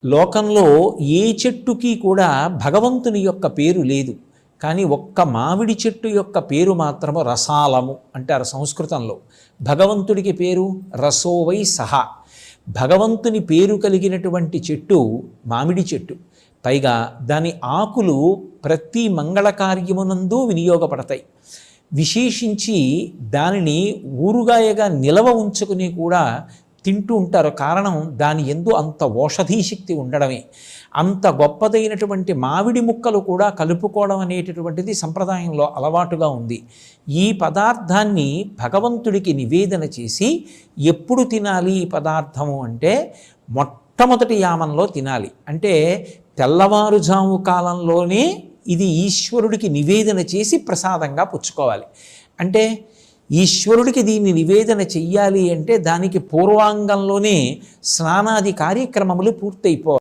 లోకంలో ఏ చెట్టుకి కూడా భగవంతుని యొక్క పేరు లేదు. కానీ ఒక్క మామిడి చెట్టు యొక్క పేరు మాత్రము రసాలము అంటారు సంస్కృతంలో. భగవంతుడికి పేరు రసోవై సహా. భగవంతుని పేరు కలిగినటువంటి చెట్టు మామిడి చెట్టు. పైగా దాని ఆకులు ప్రతి మంగళ కార్యమునందు వినియోగపడతాయి. విశేషించి దానిని ఊరుగాయగా నిలవ ఉంచుకుని కూడా తింటూ ఉంటారు. కారణం దాని యందు అంత ఓషధీశక్తి ఉండడమే. అంత గొప్పదైనటువంటి మామిడి ముక్కలు కూడా కలుపుకోవడం అనేటటువంటిది సంప్రదాయంలో అలవాటుగా ఉంది. ఈ పదార్థాన్ని భగవంతుడికి నివేదన చేసి ఎప్పుడు తినాలి ఈ పదార్థము అంటే మొట్టమొదటి యామంలో తినాలి. అంటే తెల్లవారుజాము కాలంలోనే ఇది ఈశ్వరుడికి నివేదన చేసి ప్రసాదంగా పుచ్చుకోవాలి. అంటే ఈశ్వరుడికి దీన్ని నివేదన చెయ్యాలి అంటే దానికి పూర్వాంగంలోనే స్నానాది కార్యక్రమములు పూర్తయిపోవాలి.